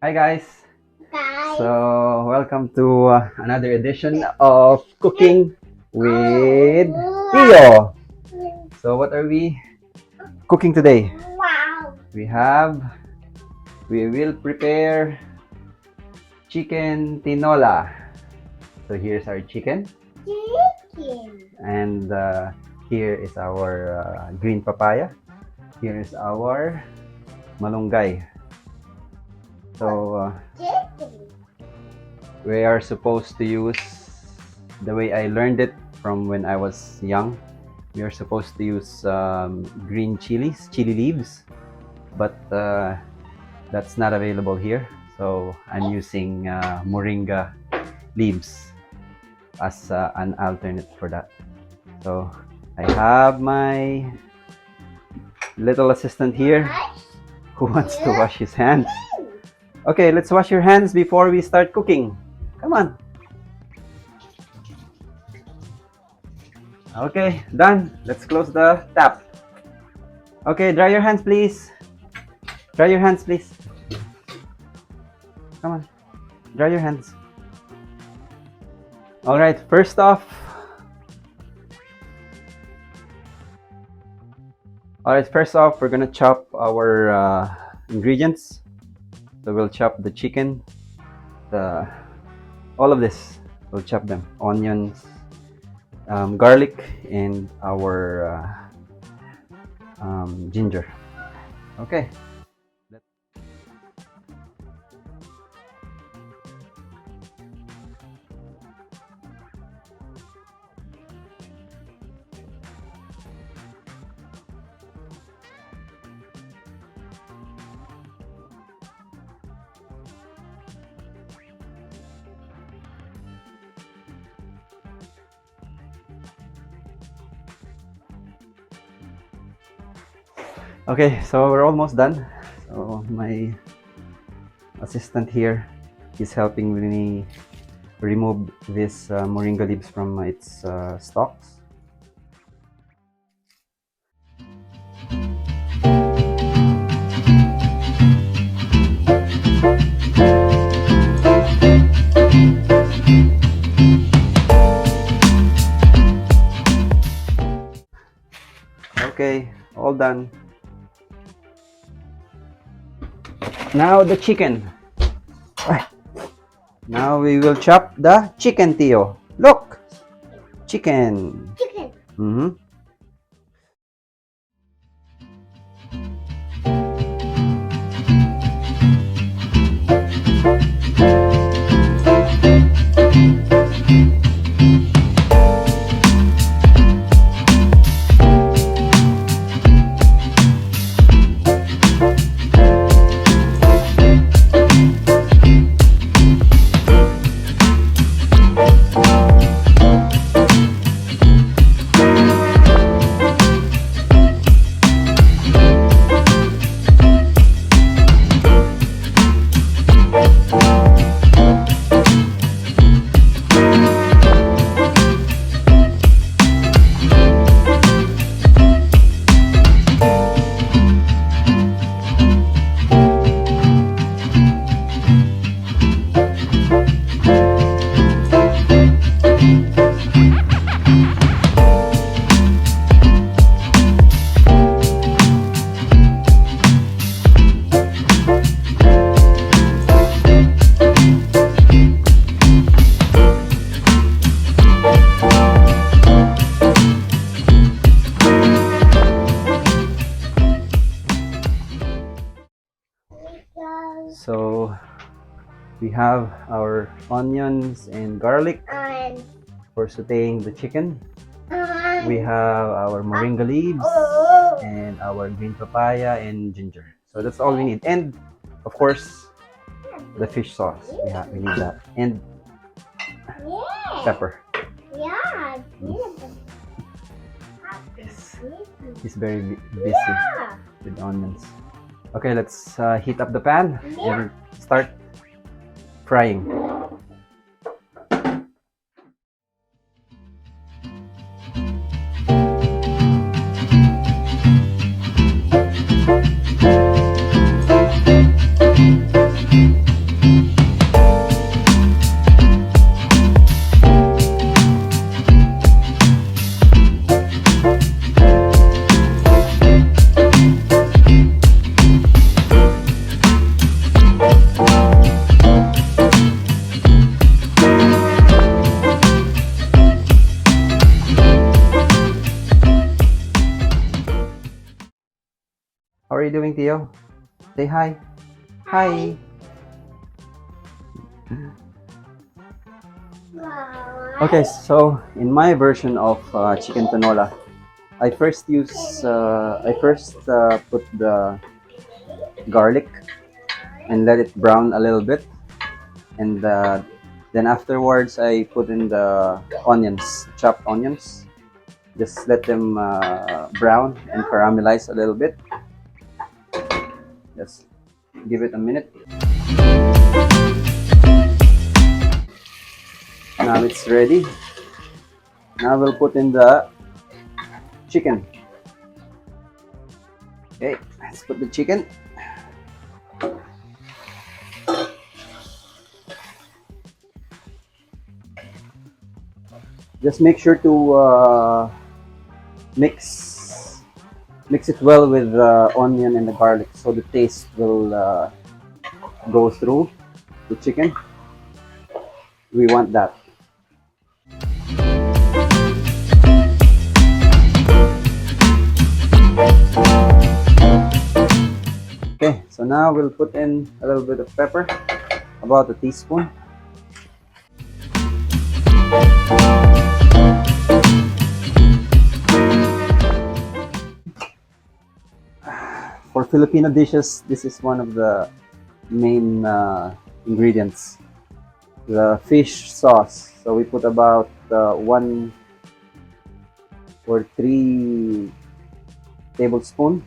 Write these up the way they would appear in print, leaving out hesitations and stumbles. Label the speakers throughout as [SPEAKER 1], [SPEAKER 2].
[SPEAKER 1] Hi guys.
[SPEAKER 2] Guys.
[SPEAKER 1] So welcome to another edition of Cooking with Tio. So what are we cooking today?
[SPEAKER 2] Wow.
[SPEAKER 1] We will prepare chicken tinola. So here's our chicken,
[SPEAKER 2] Chicken.
[SPEAKER 1] and here is our green papaya. Here is our malunggay. So
[SPEAKER 2] Chicken.
[SPEAKER 1] we are supposed to use the way I learned it from when I was young. We are supposed to use green chili leaves, but that's not available here. So I'm using Moringa leaves as an alternate for that. So I have my little assistant here who wants to wash his hands. Okay, let's wash your hands before we start cooking. Come on. Okay, done. Let's close the tap. Okay, dry your hands, please. Dry your hands, please. Come on. Dry your hands. All right, first off. We're gonna chop our ingredients. So we'll chop the chicken, all of this. We'll chop them. Onions, garlic, and our ginger. Okay. Okay, so we're almost done. So my assistant here is helping me remove this moringa leaves from its stalks. Okay, all done. Now the chicken. Now we will chop the chicken, Tio. Look! Chicken.
[SPEAKER 2] Chicken.
[SPEAKER 1] Mm-hmm. So we have our onions and garlic for sauteing the chicken. We have our moringa leaves and our green papaya and ginger. So that's all we need. And of course, the fish sauce. We need that. And pepper.
[SPEAKER 2] Yeah.
[SPEAKER 1] He's very busy with onions. Okay, let's heat up the pan and start frying. How are you doing, Theo? Say hi. Hi. Okay, so in my version of chicken tinola, I first put the garlic and let it brown a little bit, and then afterwards I put in the onions, chopped onions. Just let them brown and caramelize a little bit. Just give it a minute. Now it's ready. Now we'll put in the chicken. Okay, let's put the chicken. Just make sure to mix it well with the onion and the garlic, so the taste will go through the chicken. We want that. Okay, so now we'll put in a little bit of pepper, about a teaspoon. For Filipino dishes, this is one of the main ingredients, the fish sauce. So we put about 1 or 3 tablespoons.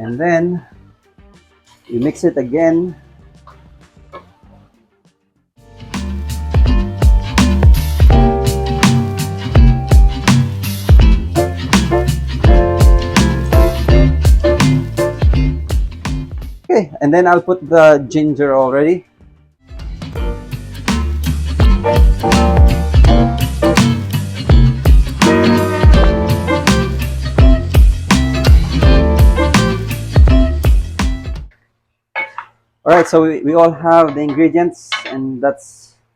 [SPEAKER 1] And then you mix it again. Okay, and then I'll put the ginger already. Alright, so we all have the ingredients, and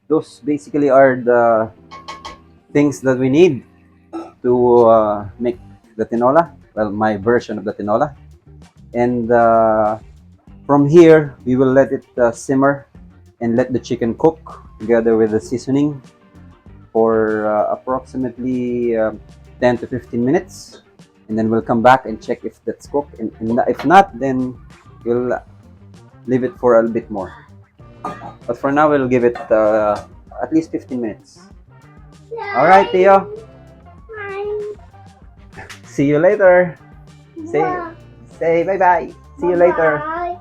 [SPEAKER 1] those basically are the things that we need to make the tinola. Well, my version of the tinola. And from here, we will let it simmer and let the chicken cook together with the seasoning for approximately 10 to 15 minutes. And then we'll come back and check if that's cooked. And if not, then we'll leave it for a bit more. But for now, we'll give it at least 15 minutes. All right, Theo. See you later. Say bye-bye. See you later.
[SPEAKER 2] Bye-bye.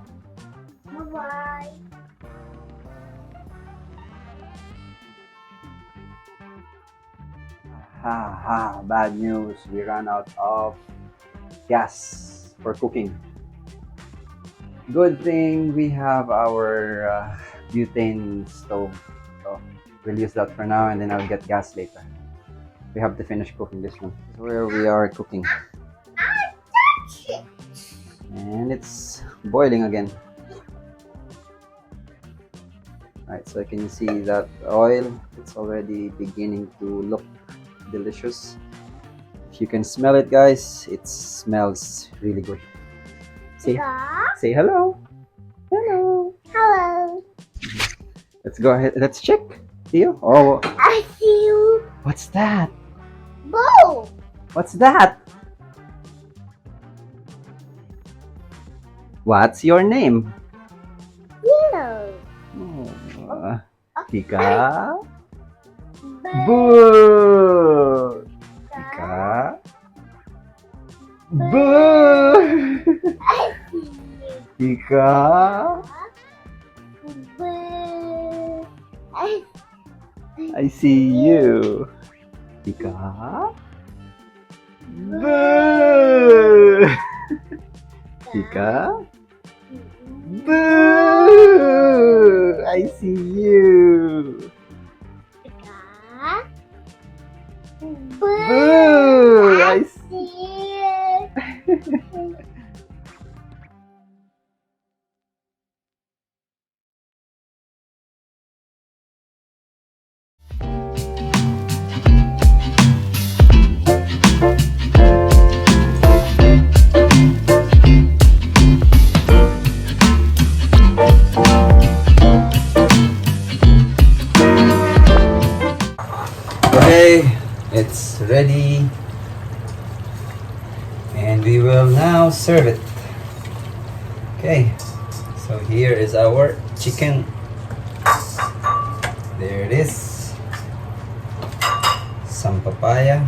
[SPEAKER 1] Bad news. We ran out of gas for cooking. Good thing we have our butane stove. So we'll use that for now, and then I'll get gas later. We have to finish cooking this one. This is where we are cooking. And it's boiling again. Alright, so can you see that oil? It's already beginning to look delicious. If you can smell it, guys, it smells really good. Say hello. Hello.
[SPEAKER 2] Hello.
[SPEAKER 1] Let's go ahead. Let's check. Theo? Oh,
[SPEAKER 2] I see you.
[SPEAKER 1] what's that?
[SPEAKER 2] Bow.
[SPEAKER 1] What's that? What's your name?
[SPEAKER 2] Tino.
[SPEAKER 1] Oh, Tika. Boo. Tika. Boo.
[SPEAKER 2] I see you.
[SPEAKER 1] Tika.
[SPEAKER 2] Boo.
[SPEAKER 1] I see you. Tika. Boo. Tika. Boo! I see you. Boo! I
[SPEAKER 2] see you.
[SPEAKER 1] Okay, it's ready. And we will now serve it. Okay, so here is our chicken. There it is. Some papaya.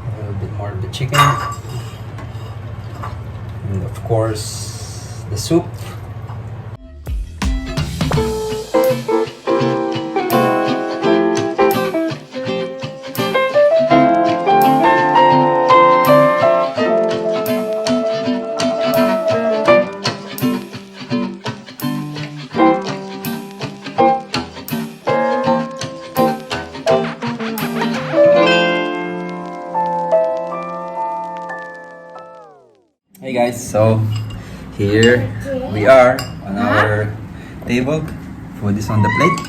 [SPEAKER 1] A little bit more of the chicken. And of course, the soup. Hey guys, so here we are on our table. Food is on the plate.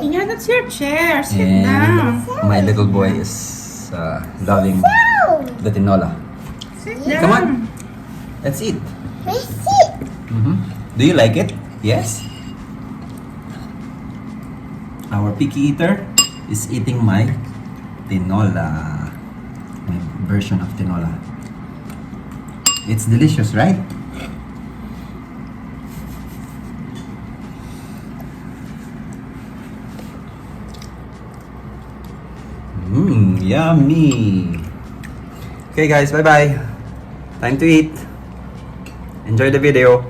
[SPEAKER 3] Yeah, that's your chair. Sit
[SPEAKER 1] And
[SPEAKER 3] down.
[SPEAKER 1] my little boy is loving the tinola.
[SPEAKER 3] Sit down.
[SPEAKER 1] Come on, let's eat. Do you like it? Yes? Our picky eater is eating my tinola. My version of tinola. It's delicious, right? Yummy. Okay guys, bye-bye. Time to eat. Enjoy the video.